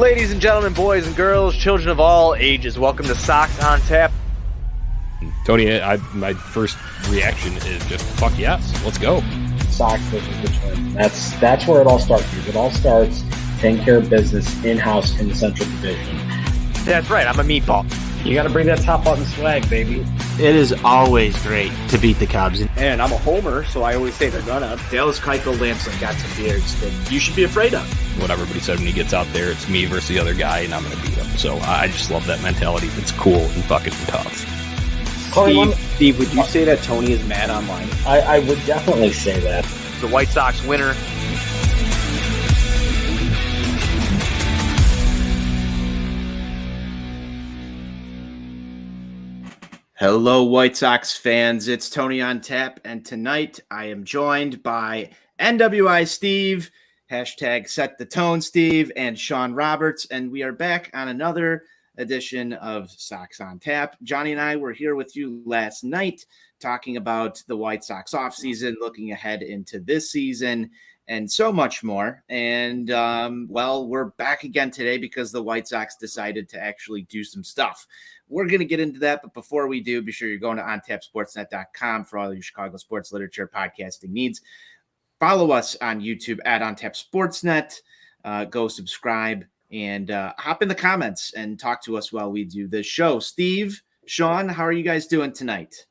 Ladies and gentlemen, boys and girls, children of all ages, welcome to Sox on Tap. Tony, my first reaction is just, fuck yes, let's go. Sox versus Richmond. That's where it all starts. It all starts taking care of business in-house in the Central Division. That's right, I'm a meatball. You got to bring that top button swag, baby. It is always great to beat the Cubs. And I'm a homer, so I always say they're gonna. Dallas Keuchel Lamson got some beards that you should be afraid of. What everybody said when he gets out there, it's me versus the other guy, and I'm going to beat him. So I just love that mentality. It's cool and fucking tough. Steve, would you say that Tony is mad online? I would definitely say that. The White Sox winner. Hello, White Sox fans. It's Tony on Tap, and tonight I am joined by NWI Steve, hashtag Set the Tone Steve, and Sean Roberts, and we are back on another edition of Sox on Tap. Johnny and I were here with you last night talking about the White Sox offseason, looking ahead into this season, and so much more. And, well, we're back again today because the White Sox decided to actually do some stuff. We're going to get into that, but before we do, be sure you're going to ontapsportsnet.com for all your Chicago sports literature podcasting needs. Follow us on YouTube at ontapsportsnet. Go subscribe and hop in the comments and talk to us while we do this show. Steve, Sean, how are you guys doing tonight?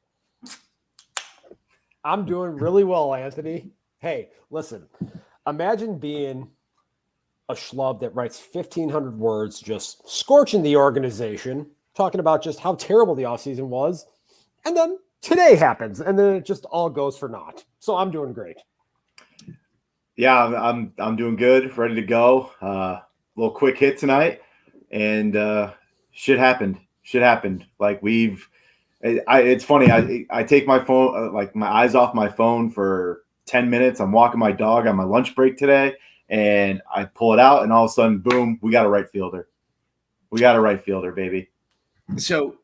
I'm doing really well, Anthony. Hey, listen, imagine being a schlub that writes 1,500 words, just scorching the organization, talking about just how terrible the offseason was, and then today happens, and then it just all goes for naught. So I'm doing great. Yeah, I'm doing good, ready to go. Little quick hit tonight, and shit happened. Like it's funny. I take my phone, like my eyes off my phone for 10 minutes. I'm walking my dog on my lunch break today, and I pull it out, and all of a sudden, boom, we got a right fielder. We got a right fielder, baby. So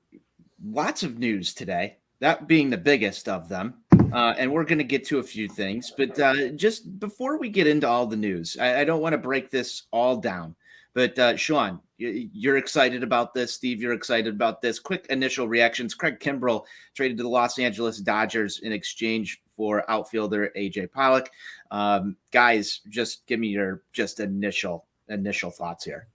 lots of news today, that being the biggest of them. And we're going to get to a few things, but just before we get into all the news, I don't want to break this all down. But Sean, you're excited about this. Steve, you're excited about this. Quick initial reactions. Craig Kimbrell traded to the Los Angeles Dodgers in exchange for outfielder AJ Pollock. Guys, just give me your initial thoughts here.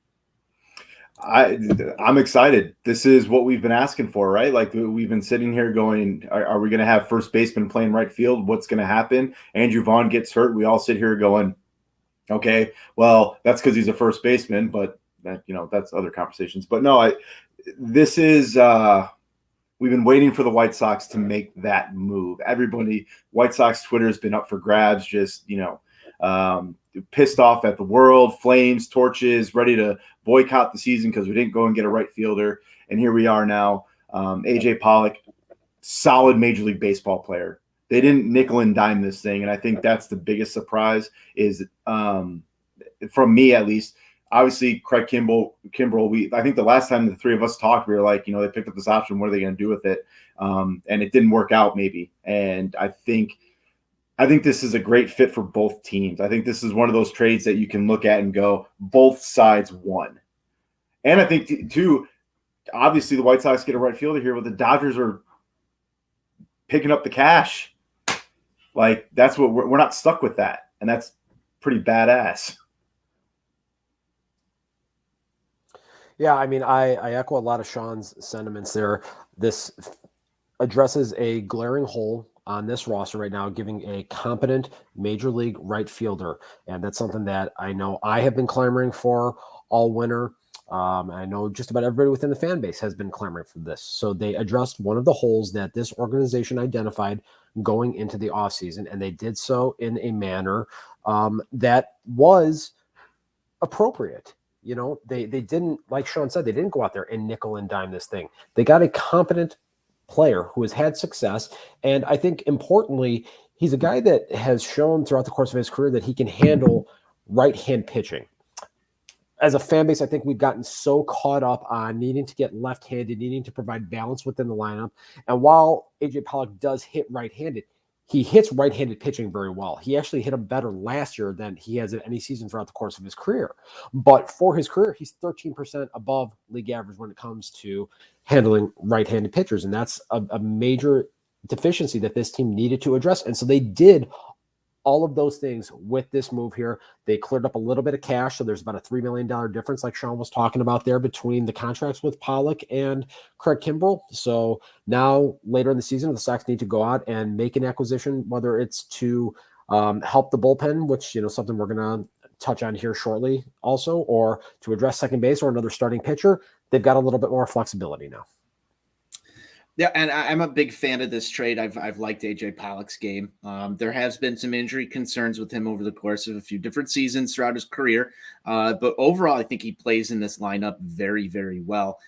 I'm excited. This is what we've been asking for, right? Like we've been sitting here going, are we going to have first baseman playing right field? What's going to happen? Andrew Vaughn gets hurt. We all sit here going, okay, well, that's because he's a first baseman, but that, that's other conversations. But no, this is we've been waiting for the White Sox to make that move. Everybody, White Sox Twitter has been up for grabs, just, pissed off at the world, flames, torches, ready to boycott the season because we didn't go and get a right fielder. And here we are now. AJ Pollock, solid Major League Baseball player. They didn't nickel and dime this thing. And I think that's the biggest surprise is from me, at least. Obviously, Craig Kimbrell, I think the last time the three of us talked, we were like, they picked up this option. What are they going to do with it? And it didn't work out maybe. And I think this is a great fit for both teams. I think this is one of those trades that you can look at and go, both sides won. And I think, too, obviously the White Sox get a right fielder here, but the Dodgers are picking up the cash. Like, that's what we're not stuck with that. And that's pretty badass. Yeah, I mean, I echo a lot of Sean's sentiments there. This addresses a glaring hole on this roster right now, giving a competent major league right fielder. And that's something that I know I have been clamoring for all winter. I know just about everybody within the fan base has been clamoring for this. So they addressed one of the holes that this organization identified going into the offseason, and they did so in a manner that was appropriate. They didn't, like Sean said, they didn't go out there and nickel and dime this thing. They got a competent player who has had success. And I think importantly, he's a guy that has shown throughout the course of his career that he can handle right-hand pitching. As a fan base, I think we've gotten so caught up on needing to get left-handed, needing to provide balance within the lineup. And while AJ Pollock does hit right-handed, he hits right-handed pitching very well. He actually hit him better last year than he has in any season throughout the course of his career. But for his career, he's 13% above league average when it comes to handling right-handed pitchers. And that's a major deficiency that this team needed to address. And so they did all of those things with this move here. They cleared up a little bit of cash. So there's about a $3 million difference, like Sean was talking about there, between the contracts with Pollock and Craig Kimbrell. So now later in the season, the Sox need to go out and make an acquisition, whether it's to help the bullpen, which, something we're going to touch on here shortly also, or to address second base or another starting pitcher. They've got a little bit more flexibility now. Yeah, and I'm a big fan of this trade. I've liked AJ Pollock's game. There has been some injury concerns with him over the course of a few different seasons throughout his career. But overall, I think he plays in this lineup very, very well.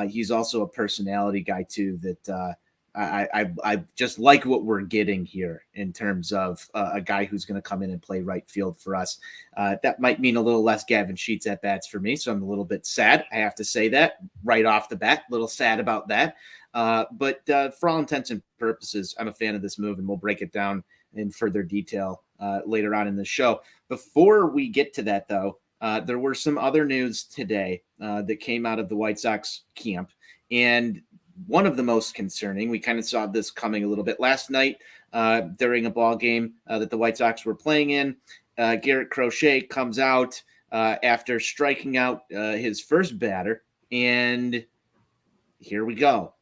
He's also a personality guy, too, that I just like what we're getting here in terms of a guy who's going to come in and play right field for us. That might mean a little less Gavin Sheets at bats for me, so I'm a little bit sad. I have to say that right off the bat, a little sad about that. But for all intents and purposes, I'm a fan of this move, and we'll break it down in further detail later on in the show. Before we get to that, though, there were some other news today that came out of the White Sox camp, and one of the most concerning, we kind of saw this coming a little bit last night during a ball game that the White Sox were playing in. Garrett Crochet comes out after striking out his first batter, and here we go.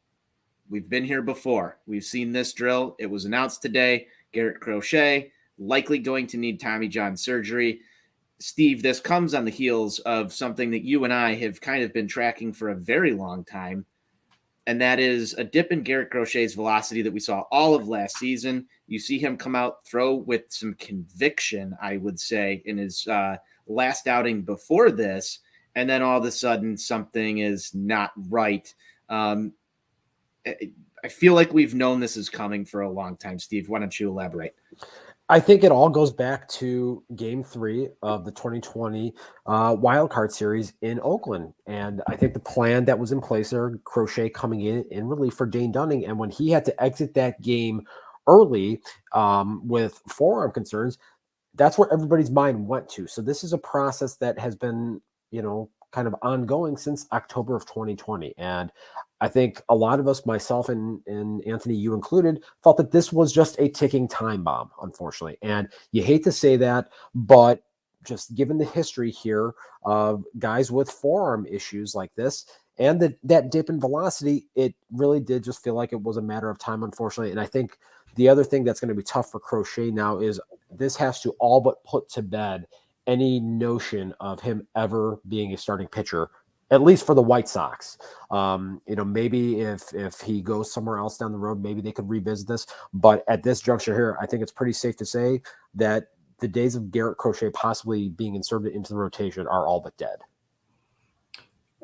We've been here before. We've seen this drill. It was announced today. Garrett Crochet likely going to need Tommy John surgery. Steve, this comes on the heels of something that you and I have kind of been tracking for a very long time, and that is a dip in Garrett Crochet's velocity that we saw all of last season. You see him come out, throw with some conviction, I would say, in his last outing before this, and then all of a sudden something is not right. I feel like we've known this is coming for a long time. Steve, why don't you elaborate? I think it all goes back to Game 3 of the 2020 Wild Card Series in Oakland. And I think the plan that was in place there, Crochet coming in relief for Dane Dunning. And when he had to exit that game early with forearm concerns, that's where everybody's mind went to. So this is a process that has been, kind of ongoing since October of 2020. And I think a lot of us, myself and Anthony, you included, thought that this was just a ticking time bomb, unfortunately. And you hate to say that, but just given the history here of guys with forearm issues like this and that dip in velocity, it really did just feel like it was a matter of time, unfortunately. And I think the other thing that's going to be tough for Crochet now is this has to all but put to bed any notion of him ever being a starting pitcher, at least for the White Sox. Maybe if he goes somewhere else down the road, maybe they could revisit this. But at this juncture here, I think it's pretty safe to say that the days of Garrett Crochet possibly being inserted into the rotation are all but dead.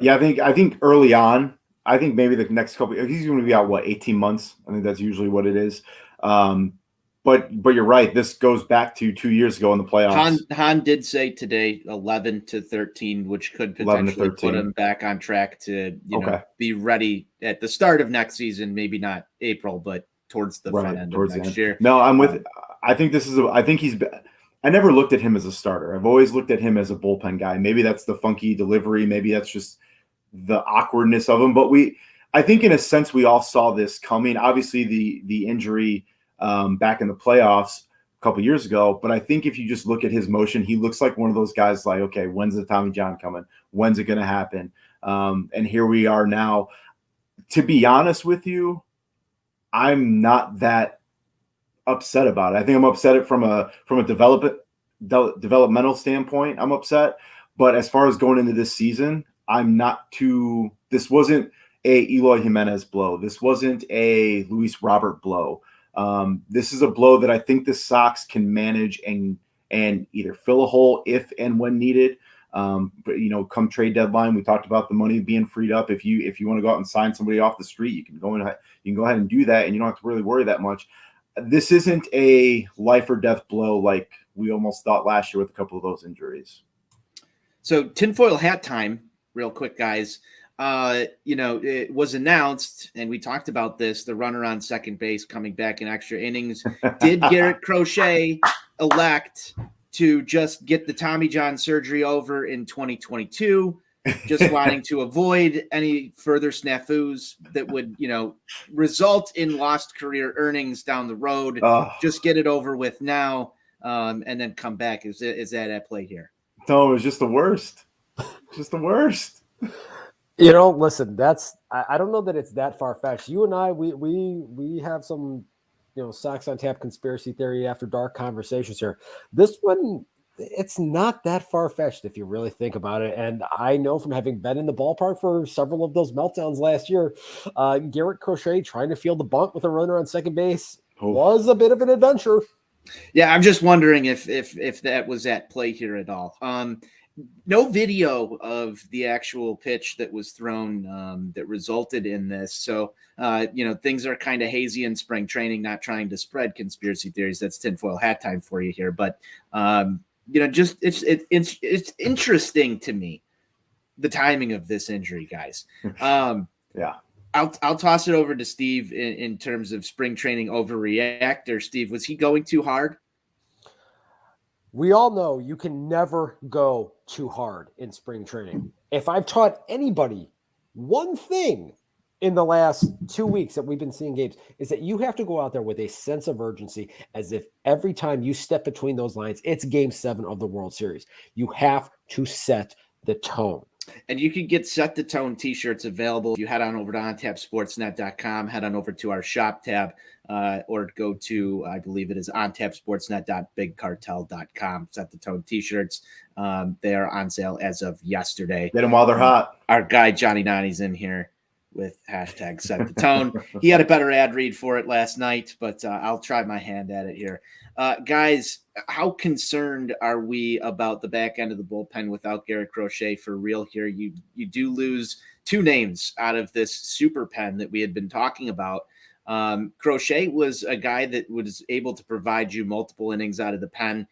Yeah, I think early on, I think maybe the next couple, he's going to be out, 18 months? I think that's usually what it is. But you're right. This goes back to 2 years ago in the playoffs. Han did say today 11 to 13, which could potentially put him back on track to be ready at the start of next season. Maybe not April, but towards the front end of next year. No, I'm with. I think this is. I never looked at him as a starter. I've always looked at him as a bullpen guy. Maybe that's the funky delivery. Maybe that's just the awkwardness of him. But I think in a sense we all saw this coming. Obviously the injury back in the playoffs a couple years ago. But I think if you just look at his motion, he looks like one of those guys like, okay, when's the Tommy John coming? When's it going to happen? And here we are now. To be honest with you, I'm not that upset about it. I think I'm upset from a developmental standpoint. I'm upset. But as far as going into this season, I'm not too – this wasn't a Eloy Jimenez blow. This wasn't a Luis Robert blow. This is a blow that I think the Sox can manage and either fill a hole if and when needed. But come trade deadline, we talked about the money being freed up. If you want to go out and sign somebody off the street, you can go ahead and do that, and you don't have to really worry that much. This isn't a life or death blow like we almost thought last year with a couple of those injuries. So tinfoil hat time, real quick, guys. it was announced, and we talked about this, the runner on second base coming back in extra innings. Did Garrett Crochet elect to just get the Tommy John surgery over in 2022, just wanting to avoid any further snafus that would, result in lost career earnings down the road? Just get it over with now, and then come back. Is that at play here? No, it was just the worst. Just the worst. Listen, I don't know that it's that far-fetched. You and I, we have some, Sox on Tap conspiracy theory after dark conversations here. This one, it's not that far-fetched if you really think about it. And I know from having been in the ballpark for several of those meltdowns last year, Garrett Crochet trying to field the bunt with a runner on second base was a bit of an adventure. Yeah, I'm just wondering if that was at play here at all. No video of the actual pitch that was thrown that resulted in this. So, things are kind of hazy in spring training, not trying to spread conspiracy theories. That's tinfoil hat time for you here. But, it's interesting to me, the timing of this injury, guys. Yeah. I'll toss it over to Steve in terms of spring training overreactor. Steve, was he going too hard? We all know you can never go too hard in spring training. If I've taught anybody one thing in the last 2 weeks that we've been seeing games, is that you have to go out there with a sense of urgency, as if every time you step between those lines, it's game 7 of the World Series. You have to set the tone. And you can get Set the Tone t-shirts available. If you head on over to ontapsportsnet.com, head on over to our shop tab, or go to, I believe it is ontapsportsnet.bigcartel.com. Set the Tone t-shirts. They are on sale as of yesterday. Get them while they're hot. Our guy Johnny Nani's in here with hashtag Set the Tone. He had a better ad read for it last night, but I'll try my hand at it here. Guys, how concerned are we about the back end of the bullpen without Garrett Crochet for real here? You do lose 2 names out of this super pen that we had been talking about. Crochet was a guy that was able to provide you multiple innings out of the pen.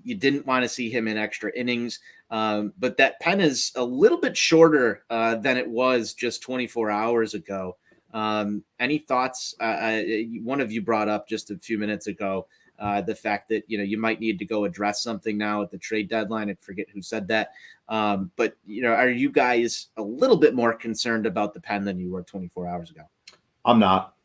You didn't want to see him in extra innings, but that pen is a little bit shorter than it was just 24 hours ago. Any thoughts? One of you brought up just a few minutes ago the fact that you might need to go address something now at the trade deadline. I forget who said that, but are you guys a little bit more concerned about the pen than you were 24 hours ago? I'm not.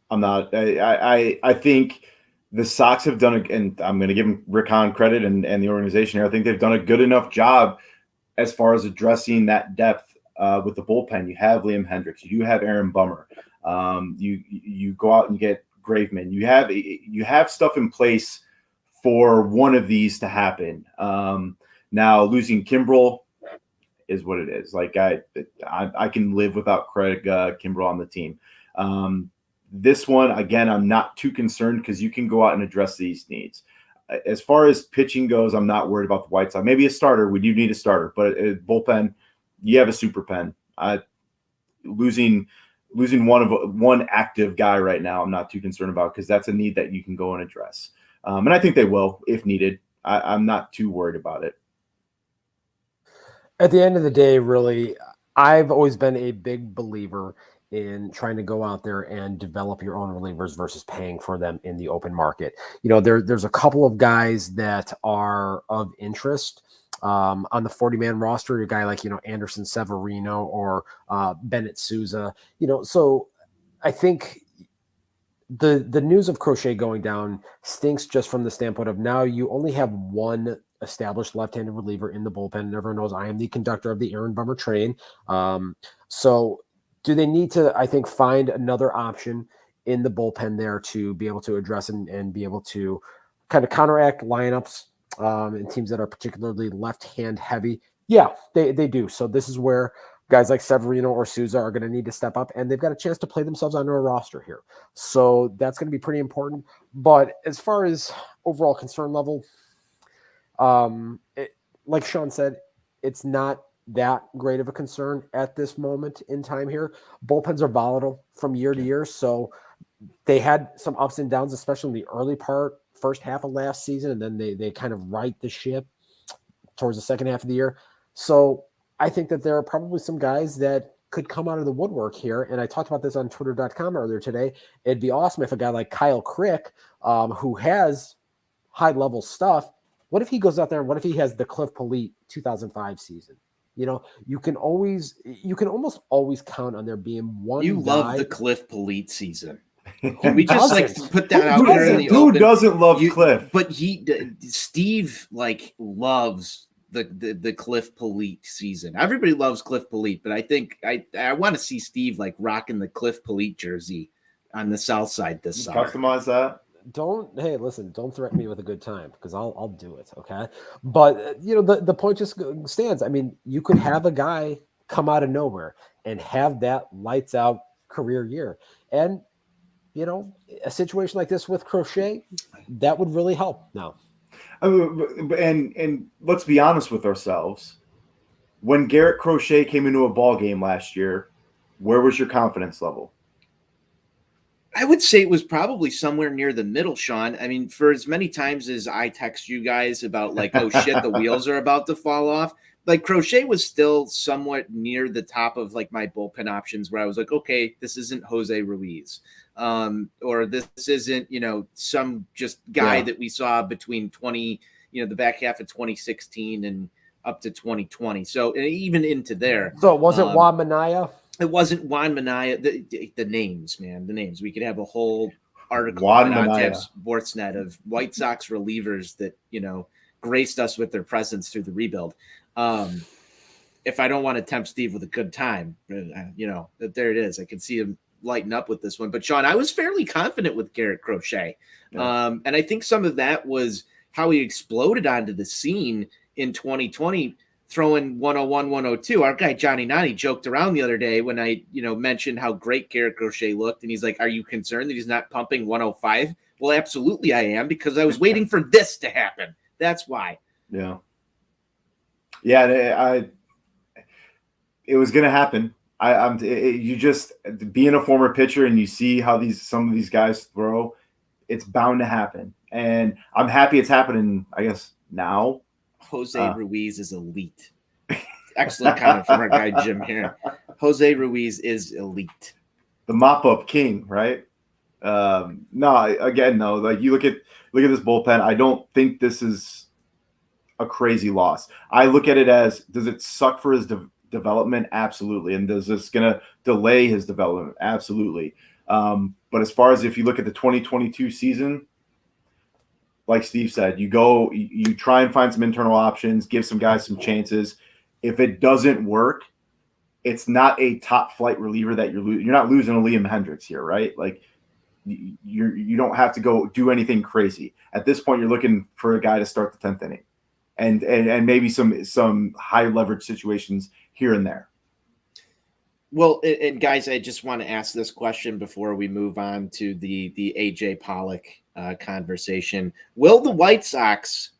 I think the Sox have done and I'm going to give Rick Hahn credit and the organization here. I think they've done a good enough job as far as addressing that depth with the bullpen. You have Liam Hendriks, you have Aaron Bummer. You go out and get Graveman. You have stuff in place for one of these to happen. Now losing Kimbrel is what it is. Like I can live without Craig Kimbrel on the team. This one, again, I'm not too concerned because you can go out and address these needs. As far as pitching goes, I'm not worried about the White Sox. Maybe a starter. We do need a starter, but bullpen, you have a super pen. Losing one active guy right now, I'm not too concerned about because that's a need that you can go and address. And I think they will if needed. I'm not too worried about it. At the end of the day, really, I've always been a big believer in trying to go out there and develop your own relievers versus paying for them in the open market. There's a couple of guys that are of interest on the 40-man roster, a guy like, Anderson Severino or Bennett Souza, so I think the news of Crochet going down stinks just from the standpoint of now you only have one established left-handed reliever in the bullpen. And everyone knows I am the conductor of the Aaron Bummer train. So do they need to, I think, find another option in the bullpen there to be able to address and be able to kind of counteract lineups and teams that are particularly left-hand heavy? Yeah, they do. So this is where guys like Severino or Souza are going to need to step up, and they've got a chance to play themselves onto a roster here. So that's going to be pretty important. But as far as overall concern level, like Sean said, it's not that great of a concern at this moment in time here. Bullpens are volatile from year to year, so they had some ups and downs, especially in the early first half of last season, and then they kind of right the ship towards the second half of the year. So I think that there are probably some guys that could come out of the woodwork here. And I talked about this on twitter.com earlier today. It'd be awesome if a guy like Kyle Crick, who has high level stuff, what if he goes out there and what if he has the Cliff Polite 2005 season? You know, you can almost always count on there being one. You guy. love the Cliff Polite season. Can we just put that out Who there in the Who open? doesn't love Cliff? But Steve loves the Cliff Polite season. Everybody loves Cliff Polite, but I think I want to see Steve rocking the Cliff Polite jersey on the south side this summer. Customize that. Don't threaten me with a good time because I'll do it. Okay. But the point just stands. I mean, you could have a guy come out of nowhere and have that lights out career year. And, a situation like this with Crochet, that would really help now. And let's be honest with ourselves. When Garrett Crochet came into a ball game last year, where was your confidence level? I would say it was probably somewhere near the middle, Sean. I mean, for as many times as I text you guys about oh shit, the wheels are about to fall off. Crochet was still somewhat near the top of my bullpen options where I was like, okay, this isn't Jose Ruiz. Or this isn't, some just guy that we saw between the back half of 2016 and up to 2020. So even into there. So it wasn't Juan Minaya? It wasn't Juan Minaya. The names, man, the names. We could have a whole article Juan on Minaya. Sportsnet of White Sox relievers that, graced us with their presence through the rebuild. If I don't want to tempt Steve with a good time, there it is. I can see him lighten up with this one. But Sean, I was fairly confident with Garrett Crochet. Yeah. And I think some of that was how he exploded onto the scene in 2020, throwing 101, 102. Our guy Johnny Nani joked around the other day when I, mentioned how great Garrett Crochet looked. And he's like, are you concerned that he's not pumping 105? Well, absolutely I am, because I was waiting for this to happen. That's why. Yeah. Yeah, it was going to happen. You just being a former pitcher and you see how some of these guys throw, it's bound to happen. And I'm happy it's happening, I guess, now. Jose Ruiz is elite. Excellent comment from our guy Jim here. Jose Ruiz is elite. The mop-up king, right? No, you look at this bullpen. I don't think this is a crazy loss. I look at it as, does it suck for his development? Absolutely. And is this going to delay his development? Absolutely. But as far as if you look at the 2022 season, like Steve said, you try and find some internal options, give some guys some chances. If it doesn't work, it's not a top flight reliever that you're not losing a Liam Hendricks here, right? You don't have to go do anything crazy. At this point, you're looking for a guy to start the 10th inning and maybe some high leverage situations here and there. Well, and guys, I just want to ask this question before we move on to the AJ Pollock conversation. Will the White Sox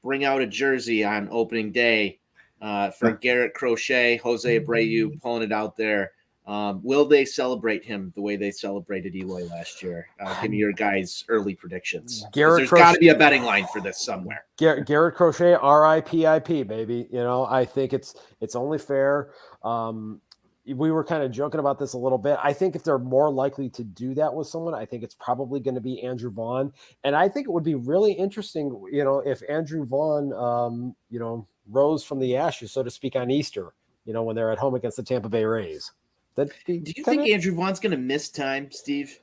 bring out a jersey on opening day for Garrett Crochet, Jose Abreu, pulling it out there? Will they celebrate him the way they celebrated Eloy last year? Give me your guys' early predictions. There's got to be a betting line for this somewhere. Garrett Crochet, RIPIP, baby. I think it's only fair. We were kind of joking about this a little bit. I think if they're more likely to do that with someone, I think it's probably going to be Andrew Vaughn. And I think it would be really interesting, if Andrew Vaughn, rose from the ashes, so to speak, on Easter, when they're at home against the Tampa Bay Rays. Do you think Andrew Vaughn's going to miss time, Steve?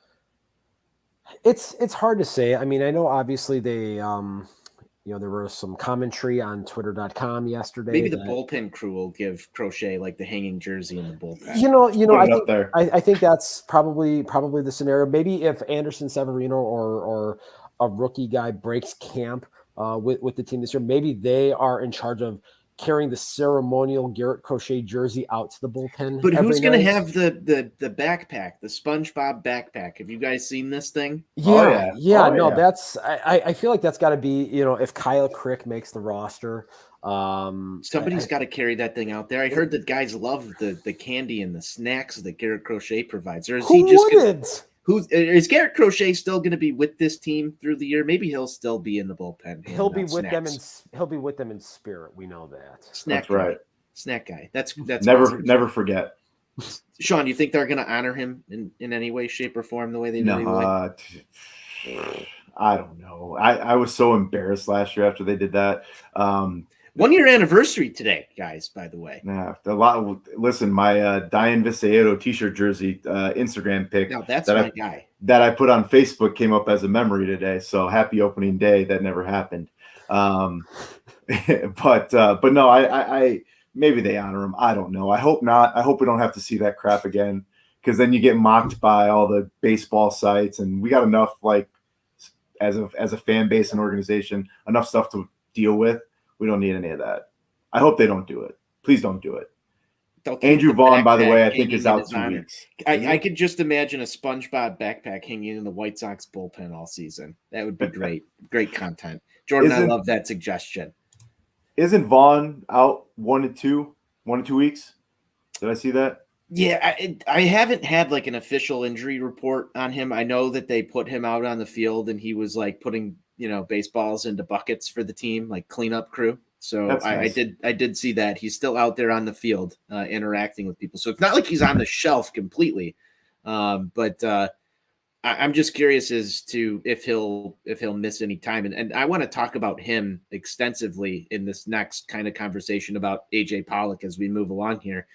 It's hard to say. I mean, I know obviously they, there was some commentary on twitter.com yesterday. Maybe the bullpen crew will give Crochet the hanging jersey in the bullpen. I think that's probably the scenario. Maybe if Anderson Severino or a rookie guy breaks camp with the team this year, maybe they are in charge of carrying the ceremonial Garrett Crochet jersey out to the bullpen. But who's going to have the backpack, the SpongeBob backpack? Have you guys seen this thing? That's I feel like that's got to be, if Kyle Crick makes the roster. Somebody's got to carry that thing out there. I heard that guys love the candy and the snacks that Garrett Crochet provides. Or is he just is Garrett Crochet still going to be with this team through the year? Maybe he'll still be in the bullpen. He'll be with them in spirit. We know that. That's right. Snack guy. That's Never awesome. never forget. Sean, you think they're going to honor him in any way, shape, or form the way they did? No, I don't know. I was so embarrassed last year after they did that. 1 year anniversary today, guys, by the way. Yeah, listen, my Diane Visaedo t-shirt jersey Instagram pic Now that's my guy. that I put on Facebook came up as a memory today. So happy opening day. That never happened. But no, I maybe they honor him. I don't know. I hope not. I hope we don't have to see that crap again, because then you get mocked by all the baseball sites, and we got enough, like, as a fan base and organization, enough stuff to deal with. We don't need any of that. I hope they don't do it. Please don't do it. Andrew Vaughn, by the way, I think is out 2 weeks. I could just imagine a SpongeBob backpack hanging in the White Sox bullpen all season. That would be great. Great content. Jordan, I love that suggestion. Isn't Vaughn out 1 to 2 weeks? Did I see that? Yeah, I haven't had like an official injury report on him. I know that they put him out on the field and he was like putting, baseballs into buckets for the team, like cleanup crew. So nice. I did see that he's still out there on the field interacting with people. So it's not like he's on the shelf completely. But I'm just curious as to if he'll miss any time. And I want to talk about him extensively in this next kind of conversation about AJ Pollock as we move along here.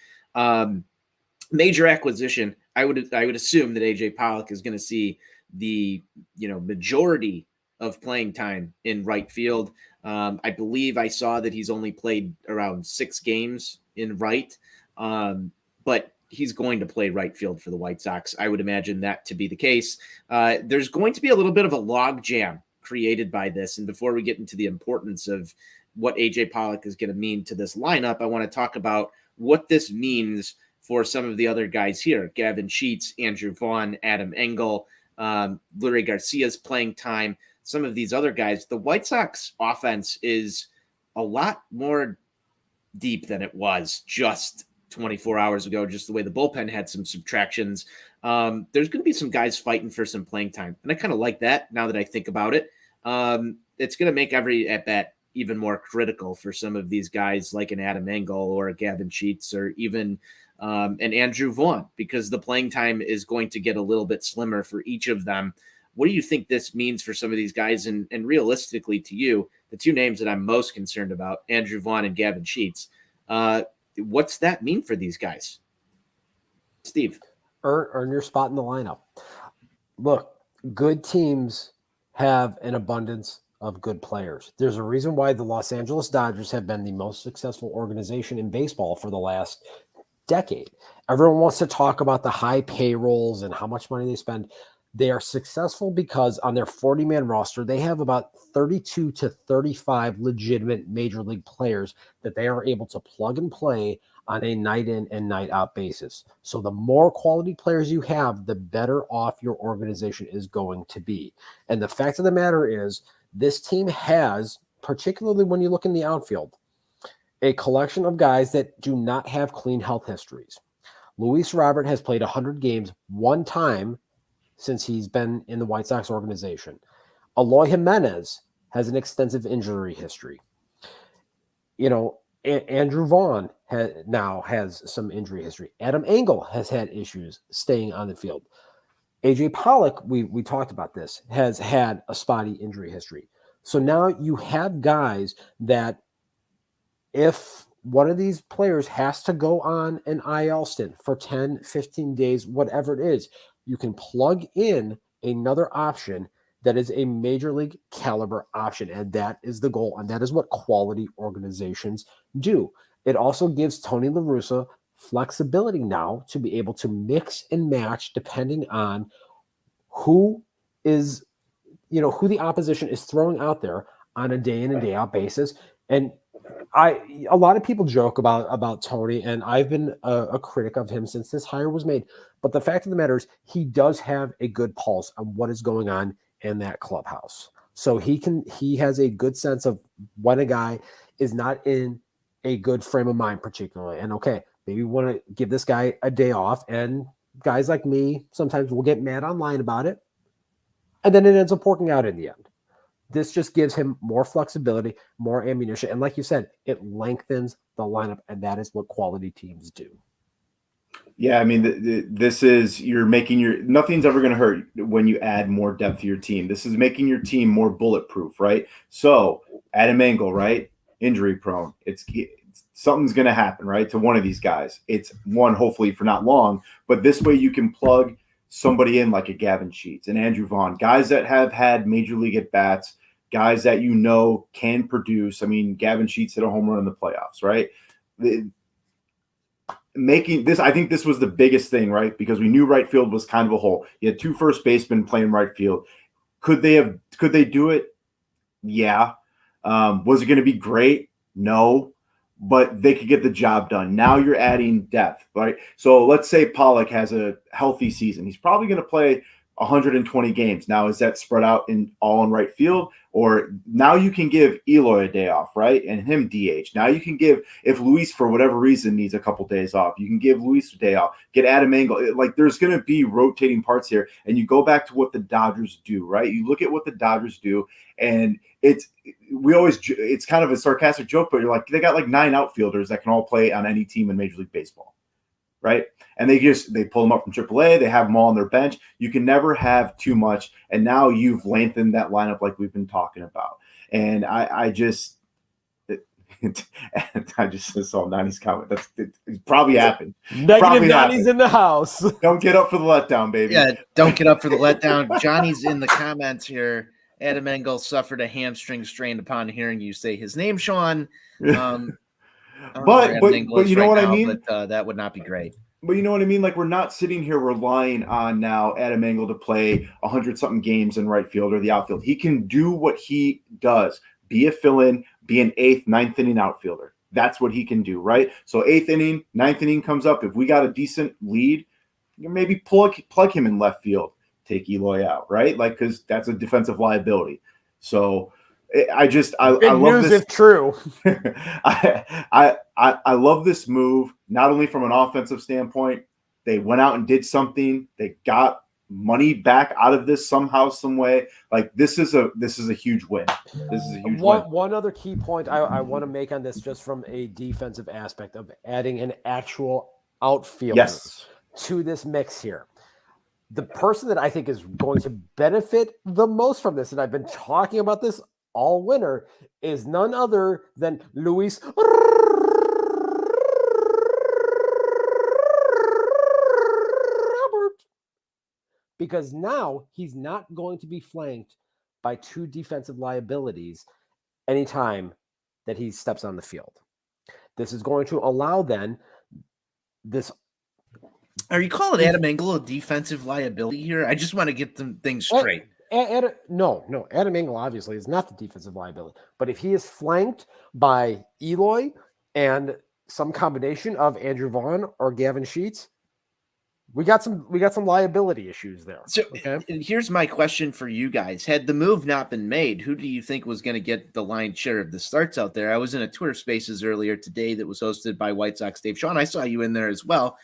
Major acquisition. I would assume that AJ Pollock is going to see the majority of playing time in right field. I believe I saw that he's only played around 6 games in right, but he's going to play right field for the White Sox. I would imagine that to be the case. There's going to be a little bit of a log jam created by this. And before we get into the importance of what AJ Pollock is going to mean to this lineup, I want to talk about what this means for some of the other guys here: Gavin Sheets, Andrew Vaughn, Adam Engel, Lurie Garcia's playing time. Some of these other guys. The White Sox offense is a lot more deep than it was just 24 hours ago, just the way the bullpen had some subtractions. There's going to be some guys fighting for some playing time. And I kind of like that now that I think about it. It's going to make every at-bat even more critical for some of these guys like an Adam Engel or a Gavin Sheets or even an Andrew Vaughn, because the playing time is going to get a little bit slimmer for each of them. What do you think this means for some of these guys? And realistically to you, the 2 names that I'm most concerned about, Andrew Vaughn and Gavin Sheets, what's that mean for these guys? Steve. Earn your spot in the lineup. Look, good teams have an abundance of good players. There's a reason why the Los Angeles Dodgers have been the most successful organization in baseball for the last decade. Everyone wants to talk about the high payrolls and how much money they spend. They are successful because on their 40-man roster, they have about 32 to 35 legitimate major league players that they are able to plug and play on a night in and night out basis. So the more quality players you have, the better off your organization is going to be. And the fact of the matter is, this team has, particularly when you look in the outfield, a collection of guys that do not have clean health histories. Luis Robert has played 100 games one time since he's been in the White Sox organization. Eloy Jimenez has an extensive injury history. Andrew Vaughn now has some injury history. Adam Engel has had issues staying on the field. AJ Pollock, we talked about this, has had a spotty injury history. So now you have guys that if one of these players has to go on an IL stint for 10, 15 days, whatever it is, you can plug in another option that is a major league caliber option. And that is the goal. And that is what quality organizations do. It also gives Tony La Russa flexibility now to be able to mix and match depending on who is, who the opposition is throwing out there on a day in and day out basis. And a lot of people joke about Tony, and I've been a critic of him since this hire was made. But the fact of the matter is, he does have a good pulse on what is going on in that clubhouse. So he has a good sense of when a guy is not in a good frame of mind, particularly. And okay, maybe we want to give this guy a day off. And guys like me sometimes will get mad online about it, and then it ends up working out in the end. This just gives him more flexibility, more ammunition. And like you said, it lengthens the lineup, and that is what quality teams do. Yeah, I mean, this is you're making nothing's ever going to hurt when you add more depth to your team. This is making your team more bulletproof, right? So Adam Engel, right, injury prone. It's something's going to happen, right, to one of these guys. It's one, hopefully for not long, but this way you can plug somebody in like a Gavin Sheets and Andrew Vaughn, guys that have had major league at bats, guys that can produce. I mean, Gavin Sheets hit a home run in the playoffs, right? Making this, I think this was the biggest thing, right? Because we knew right field was kind of a hole. You had 2 first basemen playing right field. Could they do it? Yeah. Was it going to be great? No, but they could get the job done. Now you're adding depth, right? So let's say Pollock has a healthy season. He's probably going to play 120 games. Now, is that spread out all in right field? Or now you can give Eloy a day off, right? And him DH. Now you can give, if Luis for whatever reason needs a couple days off, you can give Luis a day off, get Adam Engel. Like there's going to be rotating parts here. And you go back to what the Dodgers do, right? You look at what the Dodgers do, and it's kind of a sarcastic joke, but you're like, they got like 9 outfielders that can all play on any team in Major League Baseball, right? And they pull them up from AAA. They have them all on their bench. You can never have too much. And now you've lengthened that lineup like we've been talking about. And I just saw 90's comment. It probably happened. Negative 90's in the house. Don't get up for the letdown, baby. Yeah, don't get up for the letdown. Johnny's in the comments here. Adam Engel suffered a hamstring strain upon hearing you say his name, Sean. But you know what I mean? But that would not be great. But you know what I mean? Like, we're not sitting here relying on now Adam Engel to play 100-something games in right field or the outfield. He can do what he does. Be a fill-in, be an 8th, 9th inning outfielder. That's what he can do, right? So 8th inning, 9th inning comes up. If we got a decent lead, you maybe plug him in left field, take Eloy out, right? Like, because that's a defensive liability. So I love this. If true. I love this move, not only from an offensive standpoint. They went out and did something. They got money back out of this somehow, some way. Like this is a huge win. This is a huge win. One other key point I want to make on this, just from a defensive aspect of adding an actual outfielder to this mix here. The person that I think is going to benefit the most from this, and I've been talking about this all winter, is none other than Luis Robert. Because now he's not going to be flanked by 2 defensive liabilities anytime that he steps on the field. This is going to allow then this. Are you calling Adam Engel a defensive liability here? I just want to get them things straight. No. Adam Engel obviously is not the defensive liability. But if he is flanked by Eloy and some combination of Andrew Vaughn or Gavin Sheets, we got some liability issues there. So here's my question for you guys. Had the move not been made, who do you think was going to get the lion's share of the starts out there? I was in a Twitter Spaces earlier today that was hosted by White Sox Dave. Sean, I saw you in there as well.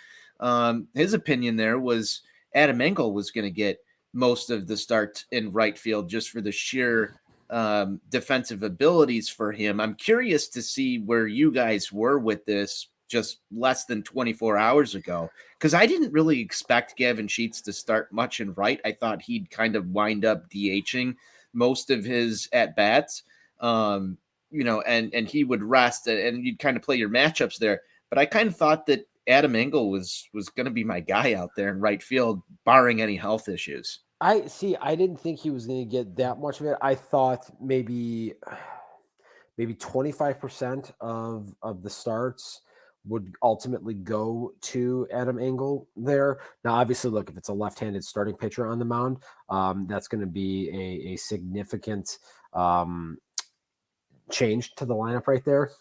His opinion there was Adam Engel was going to get most of the start in right field just for the sheer defensive abilities for him. I'm curious to see where you guys were with this just less than 24 hours ago, because I didn't really expect Gavin Sheets to start much in right. I thought he'd kind of wind up DHing most of his at-bats, and he would rest and you'd kind of play your matchups there. But I kind of thought that Adam Engel was going to be my guy out there in right field, barring any health issues. I didn't think he was going to get that much of it. I thought maybe 25% of the starts would ultimately go to Adam Engel there. Now, obviously, look, if it's a left-handed starting pitcher on the mound, that's going to be a significant change to the lineup right there.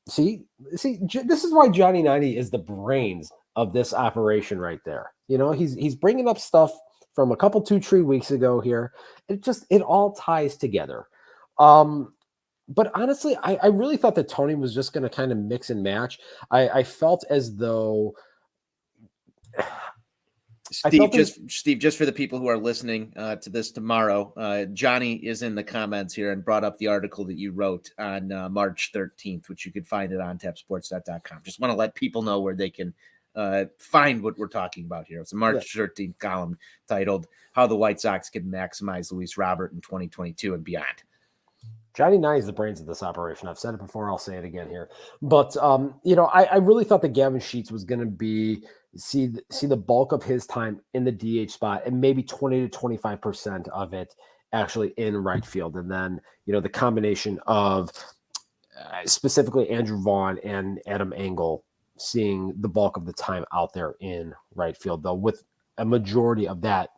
See, this is why Johnny 90 is the brains of this operation right there. You know, he's bringing up stuff from a couple 2-3 weeks ago here. It all ties together. But honestly, I really thought that Tony was just going to kind of mix and match. I felt as though Steve, just for the people who are listening to this tomorrow, Johnny is in the comments here and brought up the article that you wrote on March 13th, which you could find at ontapsportsnet.com. Just want to let people know where they can find what we're talking about here. It's a March 13th column titled "How the White Sox Can Maximize Luis Robert in 2022 and Beyond." Johnny Nye is the brains of this operation. I've said it before. I'll say it again here. But, I really thought that Gavin Sheets was going to see the bulk of his time in the DH spot and maybe 20 to 25% of it actually in right field. And then, the combination of specifically Andrew Vaughn and Adam Engel seeing the bulk of the time out there in right field, though, with a majority of that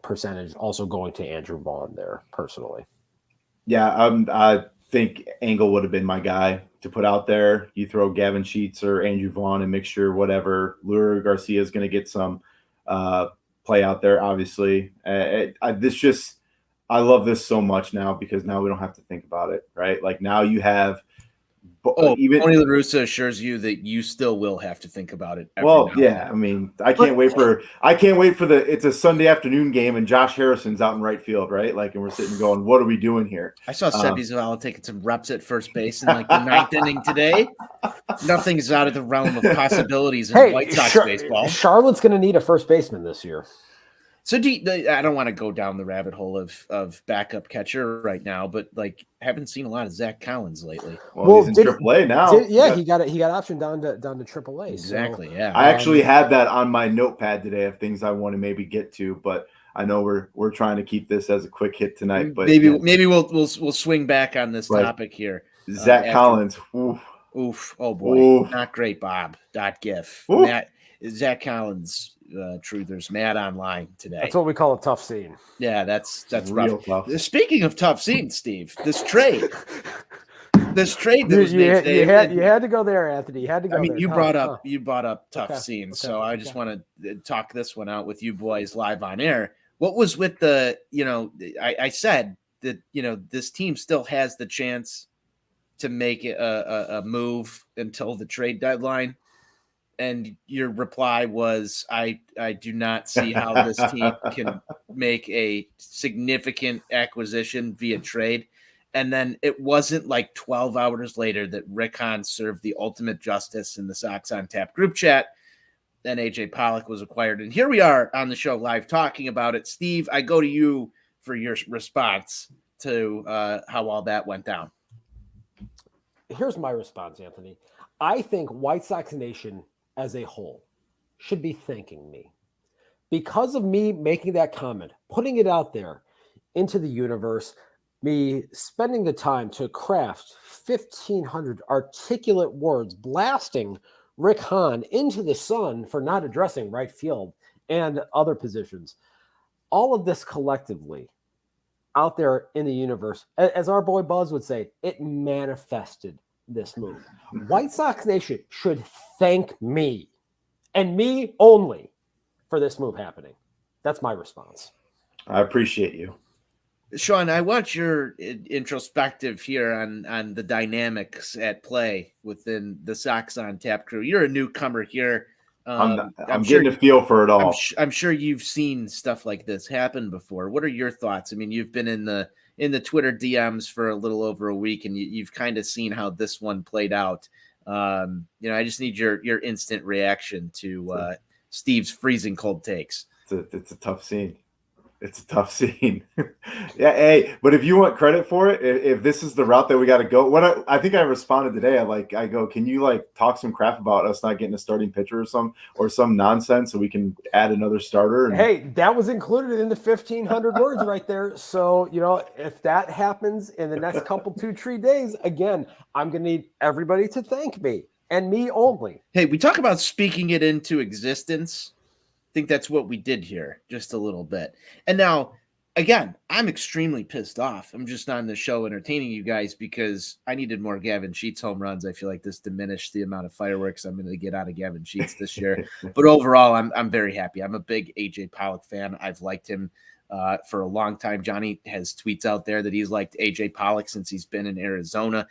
percentage also going to Andrew Vaughn there personally. Yeah, I think Engel would have been my guy to put out there. You throw Gavin Sheets or Andrew Vaughn and mixture, whatever. Leury Garcia is going to get some play out there, obviously. I love this so much now because now we don't have to think about it, right? Like now you have even Tony La Russa assures you that you still will have to think about it. I mean, I can't wait for it's a Sunday afternoon game and Josh Harrison's out in right field, right? Like, and we're sitting going, what are we doing here? I saw Seby Zavala taking some reps at first base in like the ninth inning today. Nothing's out of the realm of possibilities in White Sox baseball. Charlotte's going to need a first baseman this year. So I don't want to go down the rabbit hole of backup catcher right now, but like haven't seen a lot of Zach Collins lately. Well, he's in AAA now. He got optioned down to AAA. Exactly. So, yeah. I actually had that on my notepad today of things I want to maybe get to, but I know we're trying to keep this as a quick hit tonight. But maybe we'll swing back on this topic here. Zach Collins. Oof. Oh boy. Oof. Not great, Bob. .gif. Zach Collins. Truthers mad online today. That's what we call a tough scene. Yeah, that's real rough. Speaking of tough scenes, Steve, this trade that was made today. You had to go there, Anthony. You had to go. I mean, there. you brought up tough scenes, so I just want to talk this one out with you boys live on air. What was with the? I said that this team still has the chance to make a move until the trade deadline. And your reply was, I do not see how this team can make a significant acquisition via trade. And then it wasn't like 12 hours later that Rick Hahn served the ultimate justice in the Sox on Tap group chat. Then AJ Pollock was acquired. And here we are on the show live talking about it. Steve, I go to you for your response to how all that went down. Here's my response, Anthony. I think White Sox Nation as a whole should be thanking me because of me making that comment, putting it out there into the universe, me spending the time to craft 1,500 articulate words, blasting Rick Hahn into the sun for not addressing right field and other positions. All of this collectively out there in the universe, as our boy Buzz would say, it manifested this move. White Sox Nation should thank me and me only for this move happening. That's my response. I appreciate you. Sean, I want your introspective here on the dynamics at play within the Sox on Tap crew. You're a newcomer here. I'm getting a feel for it all. I'm sure you've seen stuff like this happen before. What are your thoughts? I mean, you've been in the Twitter DMs for a little over a week, and you've kind of seen how this one played out. I just need your instant reaction to Steve's freezing cold takes. It's a tough scene. It's a tough scene. Yeah, hey, but if you want credit for it, if this is the route that we got to go, I think I responded today. I go, can you talk some crap about us not getting a starting pitcher or some nonsense so we can add another starter? Hey, that was included in the 1,500 words right there. So, if that happens in the next couple 2-3 days, again, I'm going to need everybody to thank me and me only. Hey, we talk about speaking it into existence. I think that's what we did here just a little bit. And now, again, I'm extremely pissed off. I'm just on the show entertaining you guys because I needed more Gavin Sheets home runs. I feel like this diminished the amount of fireworks I'm going to get out of Gavin Sheets this year. But overall, I'm very happy. I'm a big AJ Pollock fan. I've liked him for a long time. Johnny has tweets out there that he's liked AJ Pollock since he's been in Arizona.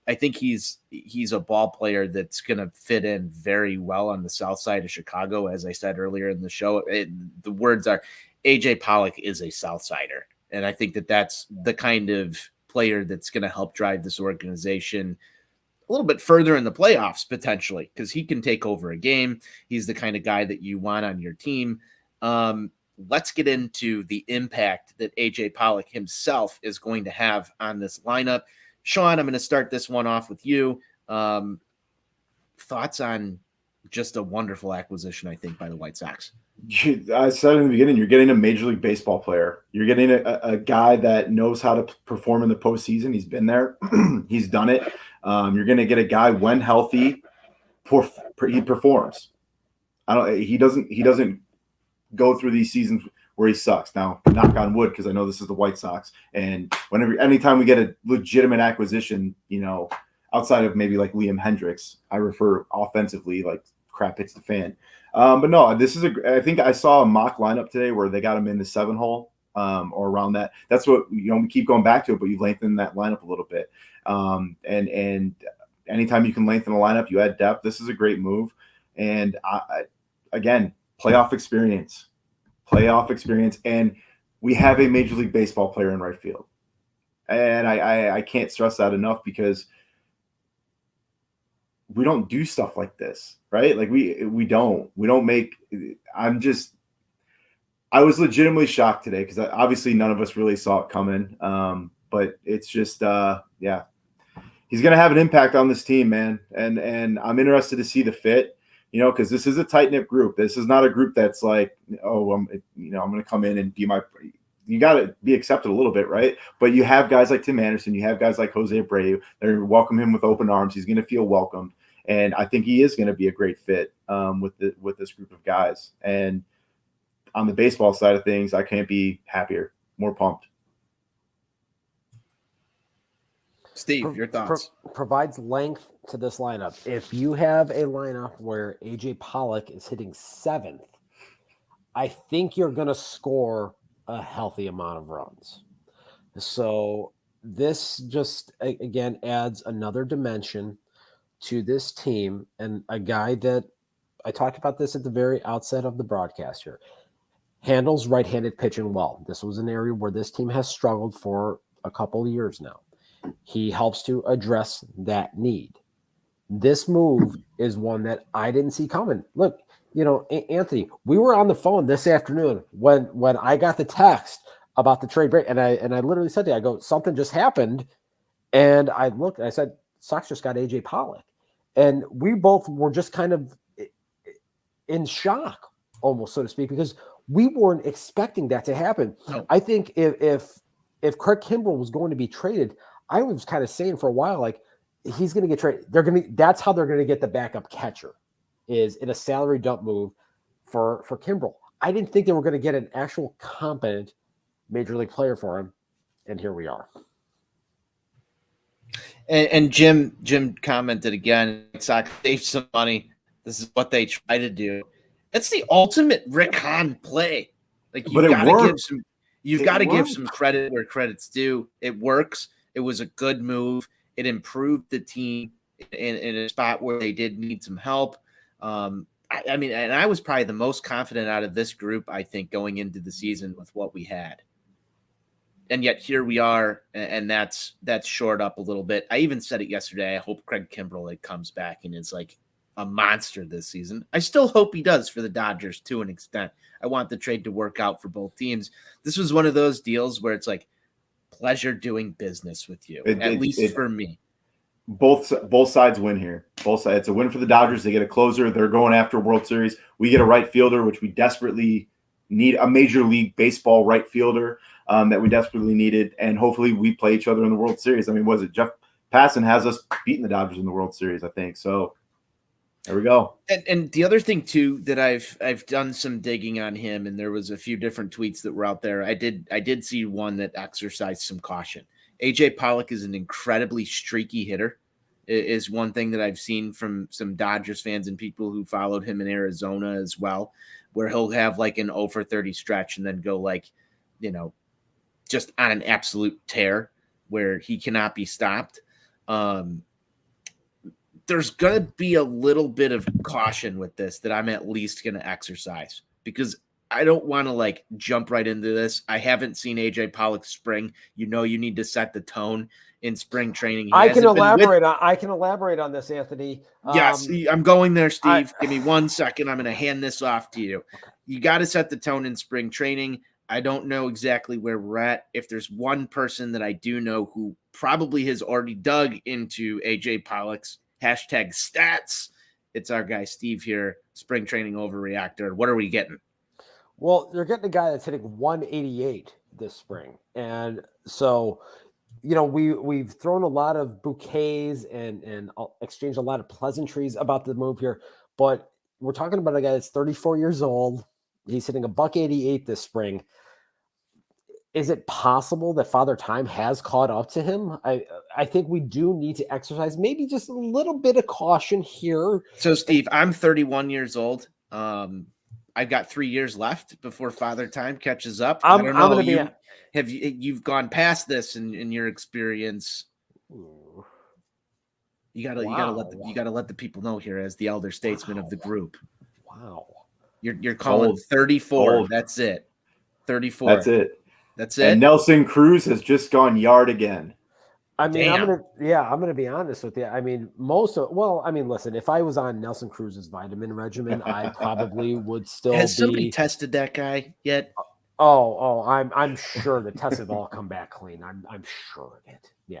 I think he's a ball player that's going to fit in very well on the south side of Chicago. As I said earlier in the show, the words are AJ Pollock is a south sider. And I think that that's the kind of player that's going to help drive this organization a little bit further in the playoffs, potentially, because he can take over a game. He's the kind of guy that you want on your team. Let's get into the impact that AJ Pollock himself is going to have on this lineup. Sean, I'm going to start this one off with you. Thoughts on just a wonderful acquisition, I think, by the White Sox. I said in the beginning, you're getting a Major League Baseball player. You're getting a guy that knows how to perform in the postseason. He's been there. He's done it. You're going to get a guy when healthy, he performs. He doesn't go through these seasons where he sucks. Now, knock on wood, because I know this is the White Sox. And anytime we get a legitimate acquisition, outside of maybe like Liam Hendricks, I refer offensively, like crap hits the fan. But no, I think I saw a mock lineup today where they got him in the 7 hole or around that. That's what, we keep going back to it, but you lengthen that lineup a little bit. And anytime you can lengthen a lineup, you add depth. This is a great move. And again, playoff experience. And we have a Major League Baseball player in right field. And I can't stress that enough, because we don't do stuff like this, right? Like we don't make. I was legitimately shocked today, because obviously none of us really saw it coming. But it's just, he's going to have an impact on this team, man. And I'm interested to see the fit, because this is a tight knit group. This is not a group that's like, I'm going to come in and be you got to be accepted a little bit, right? But you have guys like Tim Anderson, you have guys like Jose Abreu. They're welcome him with open arms. He's going to feel welcomed. And I think he is going to be a great fit with this group of guys. And on the baseball side of things, I can't be happier, more pumped. Steve, your thoughts? Provides length to this lineup. If you have a lineup where AJ Pollock is hitting 7th, I think you're going to score a healthy amount of runs. So this just, again, adds another dimension to this team, and a guy that I talked about this at the very outset of the broadcast here, handles right-handed pitching well. This was an area where this team has struggled for a couple of years now. He helps to address that need. This move is one that I didn't see coming. Look, Anthony, we were on the phone this afternoon when I got the text about the trade break, and I literally said to you, I go, something just happened, and I looked and I said, Sox just got AJ Pollock, and we both were just kind of in shock, almost, so to speak, because we weren't expecting that to happen. No. I think if Craig Kimbrell was going to be traded, I was kind of saying for a while, like, he's going to get traded. That's how they're going to get the backup catcher, is in a salary dump move for Kimbrell. I didn't think they were going to get an actual competent major league player for him, and here we are. And Jim commented again, Sox saved some money. This is what they try to do. It's the ultimate Rick Hahn play. Like, you've got to give some credit where credit's due. It works. It was a good move. It improved the team in a spot where they did need some help. I mean, and I was probably the most confident out of this group, I think, going into the season with what we had. And yet here we are, and that's shored up a little bit. I even said it yesterday. I hope Craig Kimbrell comes back and is like a monster this season. I still hope he does for the Dodgers to an extent. I want the trade to work out for both teams. This was one of those deals where it's like, pleasure doing business with you, at least for me. Both sides win here. Both sides. It's a win for the Dodgers. They get a closer. They're going after a World Series. We get a right fielder, which we desperately need, a Major League Baseball right fielder that we desperately needed. And hopefully we play each other in the World Series. I mean, was it Jeff Passan has us beating the Dodgers in the World Series, I think. So there we go. And the other thing too that I've done some digging on him, and there was a few different tweets that were out there. I did see one that exercised some caution. AJ Pollock is an incredibly streaky hitter, is one thing that I've seen from some Dodgers fans and people who followed him in Arizona as well, where he'll have like an 0 for 30 stretch and then go like, just on an absolute tear where he cannot be stopped. there's going to be a little bit of caution with this that I'm at least going to exercise, because I don't want to like jump right into this. I haven't seen AJ Pollock spring. You need to set the tone in spring training. I can elaborate on this, Anthony. Yes, I'm going there, Steve. Give me 1 second. I'm going to hand this off to you. Okay. You got to set the tone in spring training. I don't know exactly where we're at. If there's one person that I do know who probably has already dug into AJ Pollock's hashtag stats, it's our guy Steve here, spring training overreactor. What are we getting? Well, you're getting a guy that's hitting 188 this spring. And so, we've thrown a lot of bouquets and exchanged a lot of pleasantries about the move here, but we're talking about a guy that's 34 years old. He's hitting $188 this spring. Is it possible that Father Time has caught up to him? I think we do need to exercise maybe just a little bit of caution here. So, Steve, I'm 31 years old. I've got 3 years left before Father Time catches up. I don't know. You've gone past this in your experience. You gotta let the people know here as the elder statesman of the group. Wow. You're calling 34. Old. That's it. 34. That's it. And Nelson Cruz has just gone yard again. I mean, I'm gonna be honest with you. I mean, listen, if I was on Nelson Cruz's vitamin regimen, I probably would still Has somebody tested that guy yet? I'm sure the tests have all come back clean. I'm sure of it. Yeah.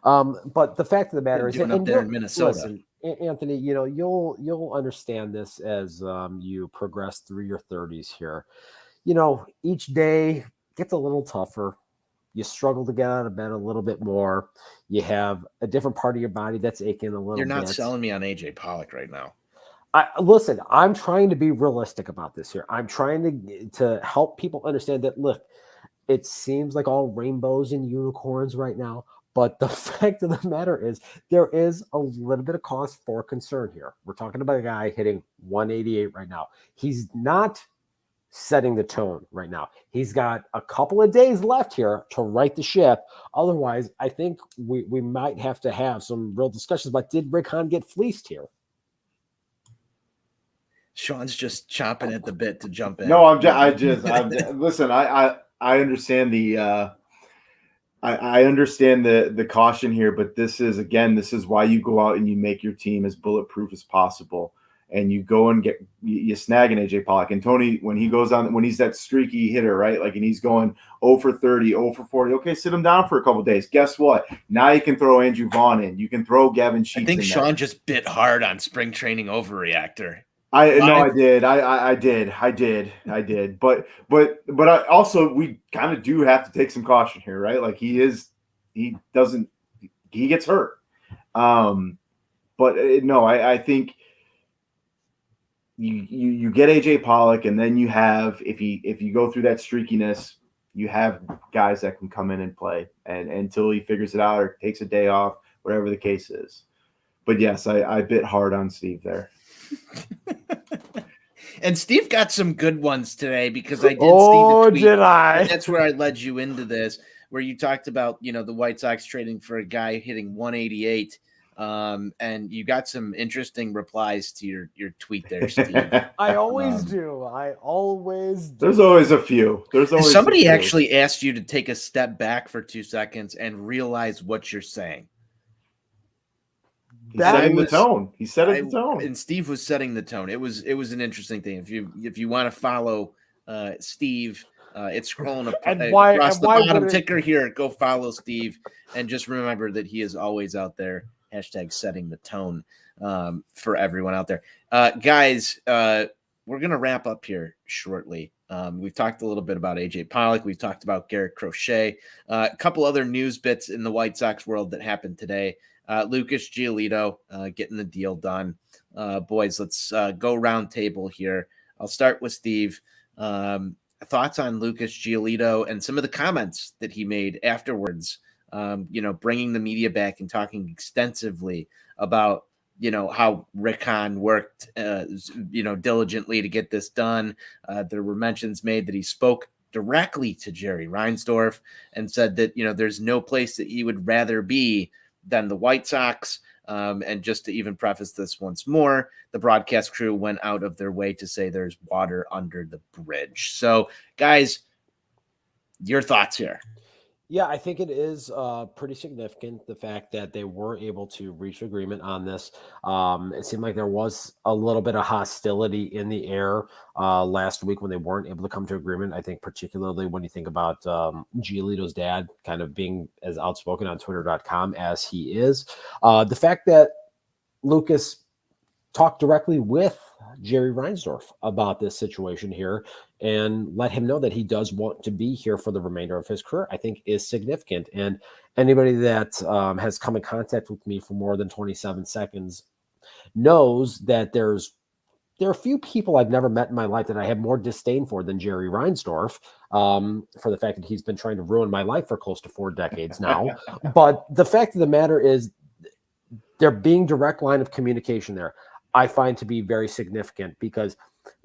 But the fact of the matter is, up there in Minnesota. Listen, Anthony, you'll understand this as you progress through your 30s here. Each day gets a little tougher. You struggle to get out of bed a little bit more. You have a different part of your body that's aching a little bit. You're not selling me on AJ Pollock right now. Listen, I'm trying to be realistic about this here. I'm trying to help people understand that, look, it seems like all rainbows and unicorns right now, but the fact of the matter is there is a little bit of cause for concern here. We're talking about a guy hitting 188 right now. He's not setting the tone right now. He's got a couple of days left here to right the ship. Otherwise, I think we might have to have some real discussions about, did Rick Hahn get fleeced here? Sean's just chomping at the bit to jump in. No, I'm listen, I understand I understand the caution here, but this is why you go out and you make your team as bulletproof as possible. And you go and you snag an AJ Pollock. And Tony, when he's that streaky hitter, right? Like, and he's going 0 for 30, 0 for 40. Okay, sit him down for a couple of days. Guess what? Now you can throw Andrew Vaughn in. You can throw Gavin Sheets in. I think Sean just bit hard on spring training overreactor. I did. I did. But I also, we kind of do have to take some caution here, right? Like, he gets hurt. I think you get AJ Pollock, and then you have, if you go through that streakiness, you have guys that can come in and play and until he figures it out or takes a day off, whatever the case is. But yes, I bit hard on Steve there. And Steve got some good ones today, because I did see the tweet. Did I? That's where I led you into this, where you talked about, the White Sox trading for a guy hitting 188. And you got some interesting replies to your tweet there, Steve. I always do. There's always a few. Somebody actually asked you to take a step back for 2 seconds and realize what you're saying. He's setting the tone. He set the tone. And Steve was setting the tone. It was an interesting thing. If you want to follow Steve, it's scrolling across the bottom ticker here. Go follow Steve, and just remember that he is always out there. Hashtag setting the tone for everyone out there. Guys, we're going to wrap up here shortly. We've talked a little bit about AJ Pollock. We've talked about Garrett Crochet. A couple other news bits in the White Sox world that happened today. Lucas Giolito getting the deal done. Boys, let's go round table here. I'll start with Steve. Thoughts on Lucas Giolito and some of the comments that he made afterwards, bringing the media back and talking extensively about, how Rick Hahn worked, diligently to get this done. There were mentions made that he spoke directly to Jerry Reinsdorf and said that, there's no place that he would rather be than the White Sox. And just to even preface this once more, the broadcast crew went out of their way to say there's water under the bridge. So, guys, your thoughts here? Yeah, I think it is pretty significant, the fact that they were able to reach agreement on this. It seemed like there was a little bit of hostility in the air last week when they weren't able to come to agreement. I think particularly when you think about Giolito's dad kind of being as outspoken on Twitter.com as he is. The fact that Lucas talked directly with Jerry Reinsdorf about this situation here and let him know that he does want to be here for the remainder of his career, I think is significant. And anybody that has come in contact with me for more than 27 seconds knows that there are a few people I've never met in my life that I have more disdain for than Jerry Reinsdorf, for the fact that he's been trying to ruin my life for close to 4 decades now. But the fact of the matter is there being direct line of communication there, I find to be very significant, because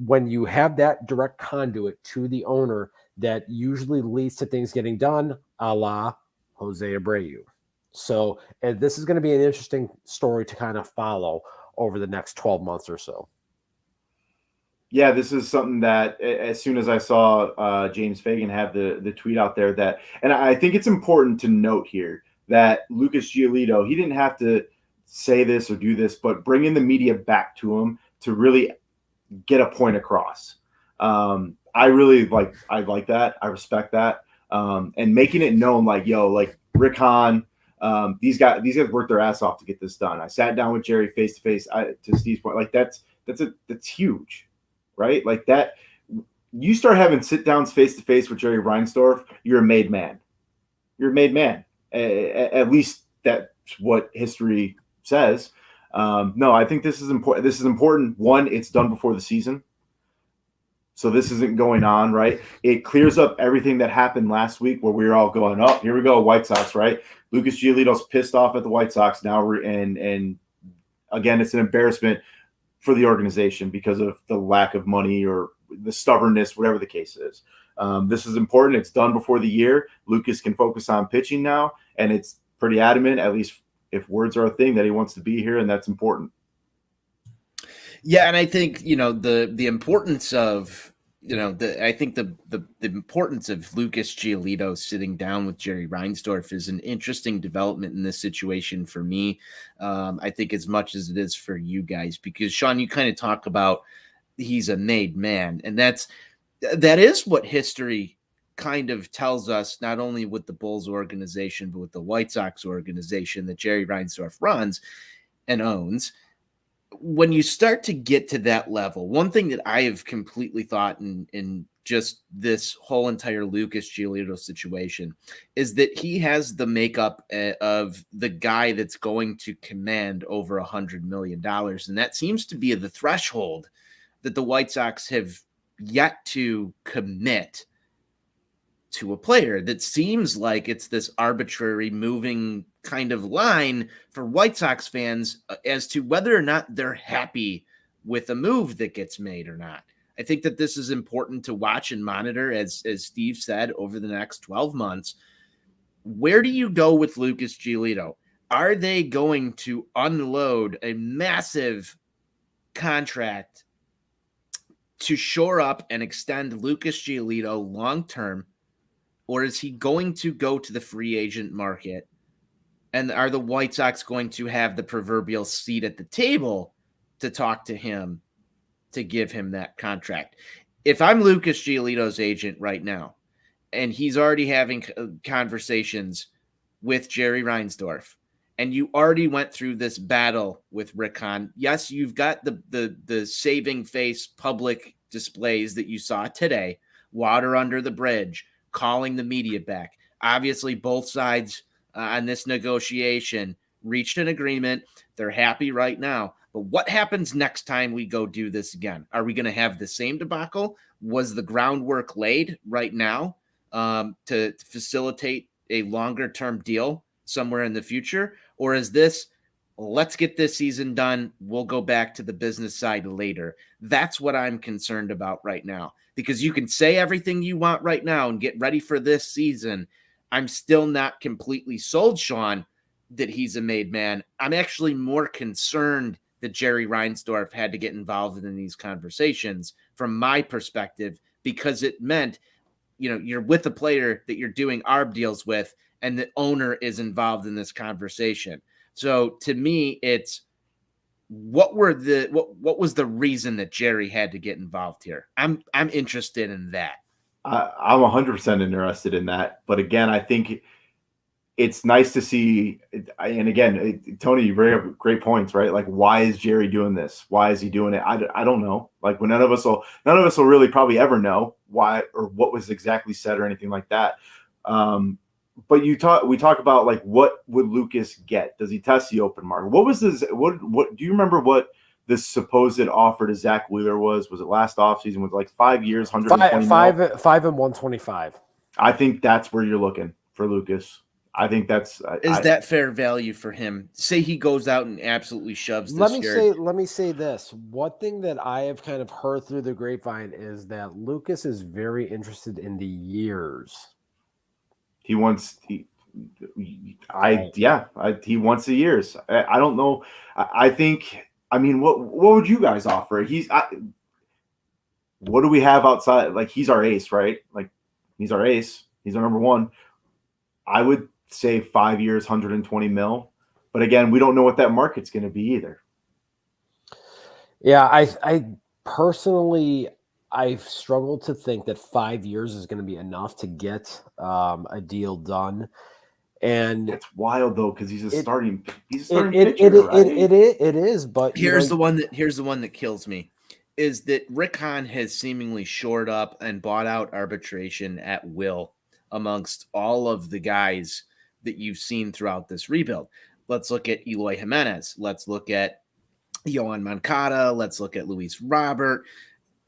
when you have that direct conduit to the owner, that usually leads to things getting done, a la Jose Abreu. So this is going to be an interesting story to kind of follow over the next 12 months or so. Yeah, this is something that as soon as I saw James Fagan have the tweet out there, that, and I think it's important to note here that Lucas Giolito, he didn't have to say this or do this, but bringing the media back to him to really get a point across. I really like that. I respect that. And making it known, like, yo, like Rick Hahn, these guys worked their ass off to get this done. I sat down with Jerry face to face. To Steve's point, like that's huge, right? Like that, you start having sit downs face to face with Jerry Reinsdorf, you're a made man. You're a made man. At least that's what history says. No, I think this is important. This is important. One, it's done before the season, so this isn't going on, right? It clears up everything that happened last week where we were all going, oh, here we go, White Sox, right? Lucas Giolito's pissed off at the White Sox now, and again, it's an embarrassment for the organization because of the lack of money or the stubbornness, whatever the case is. This is important. It's done before the year. Lucas can focus on pitching now, and it's pretty adamant, at least if words are a thing, that he wants to be here, and that's important. Yeah, and I think, the importance of, I think the importance of Lucas Giolito sitting down with Jerry Reinsdorf is an interesting development in this situation for me. I think as much as it is for you guys, because Sean, you kind of talk about he's a made man, and that is what history kind of tells us, not only with the Bulls organization, but with the White Sox organization that Jerry Reinsdorf runs and owns. When you start to get to that level, one thing that I have completely thought in just this whole entire Lucas Giolito situation is that he has the makeup of the guy that's going to command over $100 million. And that seems to be the threshold that the White Sox have yet to commit to a player. That seems like it's this arbitrary moving kind of line for White Sox fans as to whether or not they're happy with a move that gets made or not. I think that this is important to watch and monitor, as Steve said, over the next 12 months. Where do you go with Lucas Giolito? Are they going to unload a massive contract to shore up and extend Lucas Giolito long-term? Or is he going to go to the free agent market? And are the White Sox going to have the proverbial seat at the table to talk to him, to give him that contract? If I'm Lucas Giolito's agent right now, and he's already having conversations with Jerry Reinsdorf, and you already went through this battle with Rick Hahn, yes, you've got the saving face public displays that you saw today, water under the bridge, calling the media back. Obviously, both sides on this negotiation reached an agreement. They're happy right now. But what happens next time we go do this again? Are we going to have the same debacle? Was the groundwork laid right now to facilitate a longer-term deal somewhere in the future? Or is this, let's get this season done, we'll go back to the business side later? That's what I'm concerned about right now. Because you can say everything you want right now and get ready for this season. I'm still not completely sold, Sean, that he's a made man. I'm actually more concerned that Jerry Reinsdorf had to get involved in these conversations from my perspective, because it meant, you're with a player that you're doing ARB deals with, and the owner is involved in this conversation. So to me, it's what was the reason that Jerry had to get involved here? I'm interested in that. I'm 100% interested in that. But again, I think it's nice to see, and again, Tony, you bring up great points, right? Like, why is Jerry doing this? Why is he doing it? I don't know. Like, when none of us will really probably ever know why or what was exactly said or anything like that. But we talk about, like, what would Lucas get? Does he test the open market? What was this? What do you remember what this supposed offer to Zach Wheeler was? Was it last offseason? Was it like 5 years, 120 five and 125? I think that's where you're looking for Lucas. I think that's that fair value for him? Say he goes out and absolutely shoves this. Let me say this. One thing that I have kind of heard through the grapevine is that Lucas is very interested in the years. He wants he wants the years. I don't know. I think. I mean, what would you guys offer? What do we have outside? Like, he's our ace, right? Like, he's our ace. He's our number one. I would say 5 years, 120 mil. But again, we don't know what that market's going to be either. Yeah, I personally, I've struggled to think that 5 years is going to be enough to get a deal done. And it's wild though, because he's a starting pitcher. It is, but here's the one that kills me is that Rick Hahn has seemingly shored up and bought out arbitration at will amongst all of the guys that you've seen throughout this rebuild. Let's look at Eloy Jimenez. Let's look at Yohan Moncada. Let's look at Luis Robert.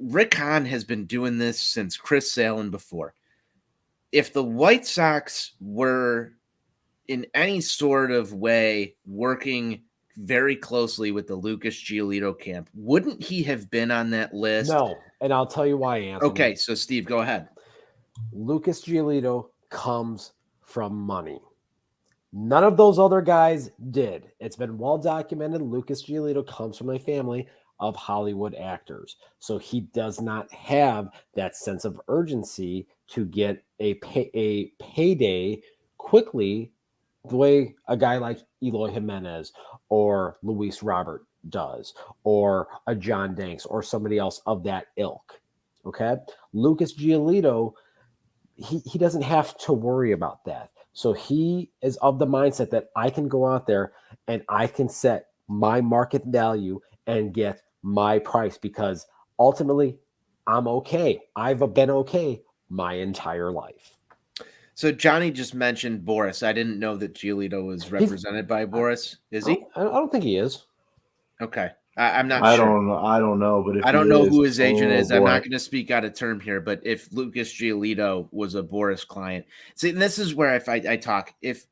Rick Hahn has been doing this since Chris Sale and before. If the White Sox were in any sort of way working very closely with the Lucas Giolito camp, wouldn't he have been on that list? No, and I'll tell you why, Anthony. Okay, so Steve, go ahead. Lucas Giolito comes from money. None of those other guys did. It's been well documented. Lucas Giolito comes from a family of Hollywood actors. So he does not have that sense of urgency to get a payday quickly the way a guy like Eloy Jimenez or Luis Robert does, or a John Danks or somebody else of that ilk. Okay? Lucas Giolito, he doesn't have to worry about that. So he is of the mindset that I can go out there and I can set my market value and get my price, because ultimately I'm okay. I've been okay my entire life. So Johnny just mentioned Boris. I didn't know that Giolito was represented by Boris. Is he? I don't think he is. Okay. I'm not I sure. I don't know, but if I don't know who his agent is. boy. I'm not going to speak out of term here, but if Lucas Giolito was a Boris client, see, and this is where I talk. If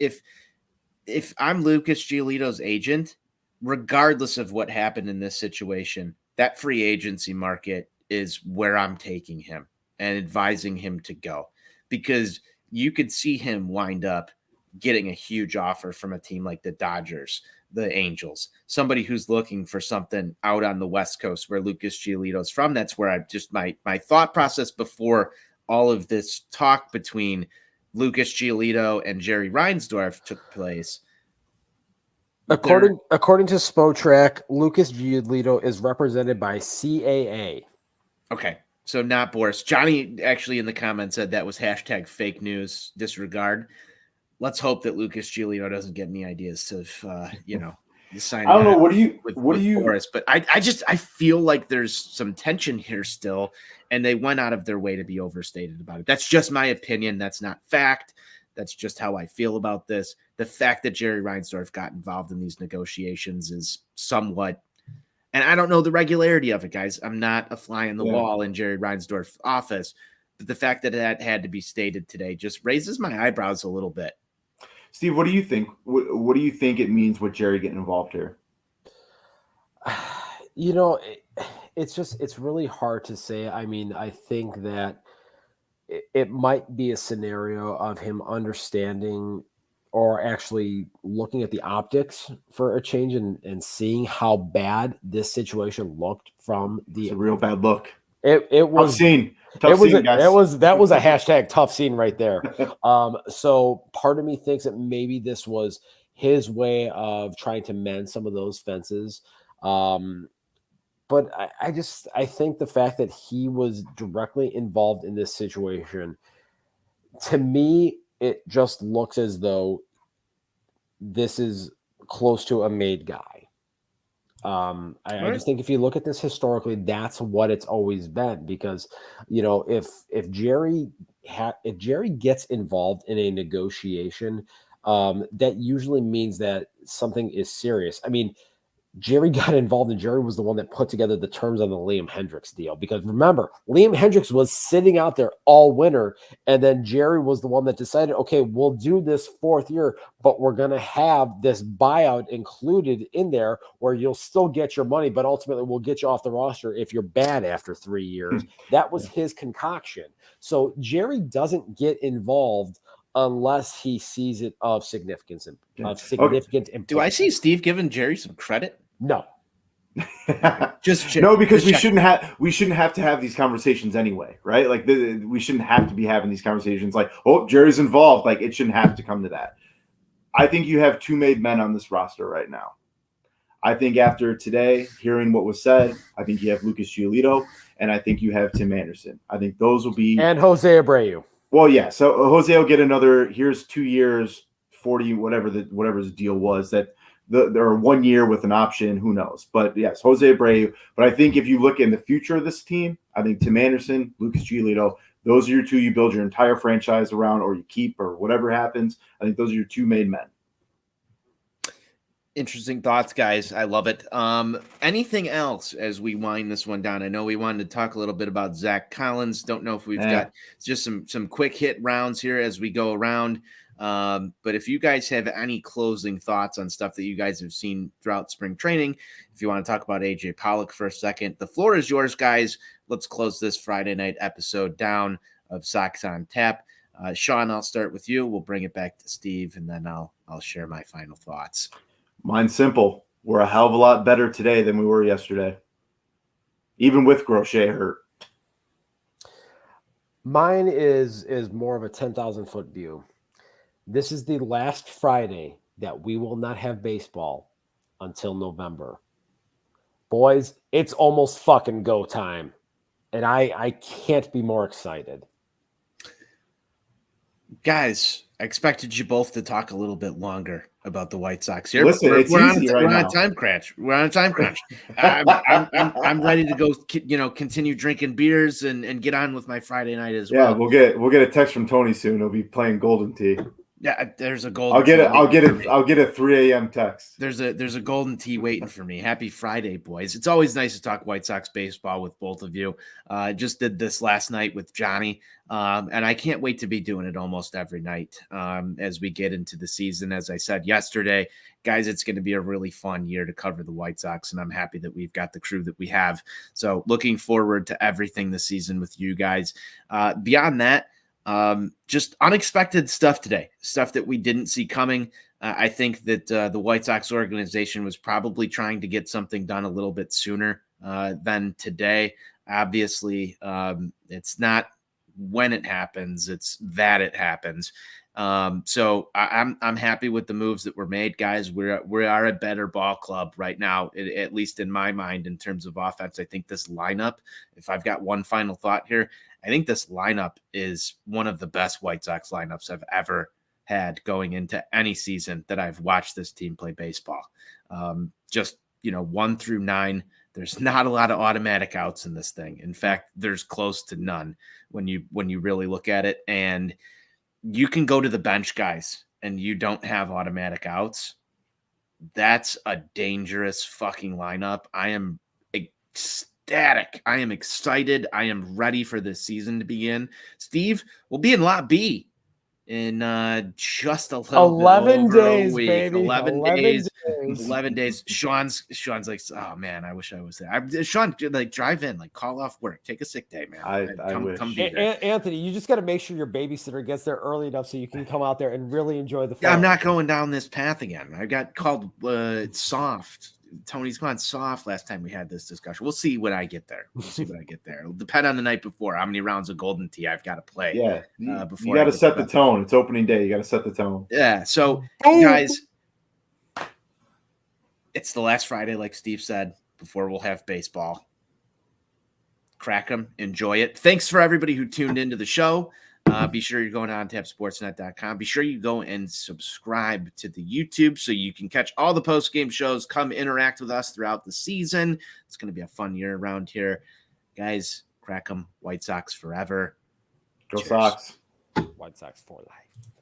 I'm Lucas Giolito's agent, regardless of what happened in this situation, that free agency market is where I'm taking him and advising him to go, because you could see him wind up getting a huge offer from a team like the Dodgers, the Angels, somebody who's looking for something out on the West Coast where Lucas Giolito's from. That's where I just my thought process before all of this talk between Lucas Giolito and Jerry Reinsdorf took place. According to Spotrac, Lucas Giolito is represented by CAA. Okay, so not Boris. Johnny actually in the comments said that was hashtag fake news, disregard. Let's hope that Lucas Giolito doesn't get any ideas to, sign. I don't know. What do you Boris? But I feel like there's some tension here still, and they went out of their way to be overstated about it. That's just my opinion. That's not fact. That's just how I feel about this. The fact that Jerry Reinsdorf got involved in these negotiations is somewhat, and I don't know the regularity of it, guys. I'm not a fly in the wall in Jerry Reinsdorf's office, but the fact that that had to be stated today just raises my eyebrows a little bit. Steve, what do you think? What do you think it means with Jerry getting involved here? It's really hard to say. I mean, I think that it might be a scenario of him understanding or actually looking at the optics for a change and seeing how bad this situation looked from It's the a real bad look. it Tough was scene. Tough scene, guys. that was a hashtag tough scene right there. So part of me thinks that maybe this was his way of trying to mend some of those fences. But I think the fact that he was directly involved in this situation, to me, it just looks as though this is close to a made guy. I just think if you look at this historically, that's what it's always been. Because, if Jerry gets involved in a negotiation, that usually means that something is serious. I mean, Jerry got involved, and Jerry was the one that put together the terms on the Liam Hendricks deal. Because remember, Liam Hendricks was sitting out there all winter, and then Jerry was the one that decided, okay, we'll do this 4th year, but we're going to have this buyout included in there where you'll still get your money, but ultimately we'll get you off the roster if you're bad after 3 years. That was his concoction. So Jerry doesn't get involved unless he sees it of significance. Importance. Do I see Steve giving Jerry some credit? No. No, because we shouldn't have to have these conversations anyway, right? Like we shouldn't have to be having these conversations like, oh, Jerry's involved. Like it shouldn't have to come to that. I think you have 2 made men on this roster right now. I think after today, hearing what was said, I think you have Lucas Giolito and I think you have Tim Anderson. I think those will be and Jose Abreu. Well, yeah. So Jose will get another. Here's 2 years, 40, whatever the deal was. That there are 1 year with an option. Who knows? But yes, Jose Abreu. But I think if you look in the future of this team, I think Tim Anderson, Lucas Giolito, those are your 2 you build your entire franchise around, or you keep, or whatever happens. I think those are your 2 made men. Interesting thoughts, guys. I love it. Anything else as we wind this one down? I know we wanted to talk a little bit about Zach Collins. Don't know if we've got just some quick hit rounds here as we go around. But if you guys have any closing thoughts on stuff that you guys have seen throughout spring training, if you want to talk about AJ Pollock for a second, the floor is yours, guys. Let's close this Friday night episode down of Sox on Tap. Sean, I'll start with you. We'll bring it back to Steve, and then I'll share my final thoughts. Mine's simple. We're a hell of a lot better today than we were yesterday, even with Groche hurt. Mine is more of a 10,000-foot view. This is the last Friday that we will not have baseball until November. Boys, it's almost fucking go time. And I can't be more excited. Guys, I expected you both to talk a little bit longer about the White Sox here. Listen, we're on a time crunch. We're on a time crunch. I'm ready to go, continue drinking beers and get on with my Friday night as well. Yeah, we'll get a text from Tony soon. He'll be playing Golden Tee. Yeah, there's a golden. I'll get a 3 a.m. text. There's a golden tee waiting for me. Happy Friday, boys! It's always nice to talk White Sox baseball with both of you. Just did this last night with Johnny, and I can't wait to be doing it almost every night as we get into the season. As I said yesterday, guys, it's going to be a really fun year to cover the White Sox, and I'm happy that we've got the crew that we have. So looking forward to everything this season with you guys. Beyond that. Just unexpected stuff today, stuff that we didn't see coming. I think that the White Sox organization was probably trying to get something done a little bit sooner than today. Obviously, it's not when it happens, it's that it happens. So I'm happy with the moves that were made, guys. We are a better ball club right now, at least in my mind, in terms of offense. I think this lineup, if I've got one final thought here, I think this lineup is one of the best White Sox lineups I've ever had going into any season that I've watched this team play baseball. 1 through 9, there's not a lot of automatic outs in this thing. In fact, there's close to none when you really look at it. And you can go to the bench, guys, and you don't have automatic outs. That's a dangerous fucking lineup. I am ecstatic. I am excited. I am ready for this season to begin. Steve will be in Lot B in just a little 11 bit over days, a week. baby. 11 11 days. days. 11 days. Sean's like, oh man, I wish I was there. Sean, like, drive in, like, call off work, take a sick day, man. I wish. Come be there. Anthony, you just got to make sure your babysitter gets there early enough so you can come out there and really enjoy the fun. Yeah, I'm not going down this path again. I got called soft. Tony's gone soft last time we had this discussion. We'll see when I get there. It'll depend on the night before how many rounds of Golden Tee I've got to play. Yeah, before you got I to get set to the bed. tone. It's opening day. You got to set the tone. Yeah. So, guys, it's the last Friday, like Steve said, before we'll have baseball. Crack them, enjoy it. Thanks for everybody who tuned into the show. Be sure you're going to ontapsportsnet.com. Be sure you go and subscribe to the YouTube so you can catch all the post-game shows. Come interact with us throughout the season. It's going to be a fun year around here. Guys, crack them. White Sox forever. Go Cheers. Sox. White Sox for life.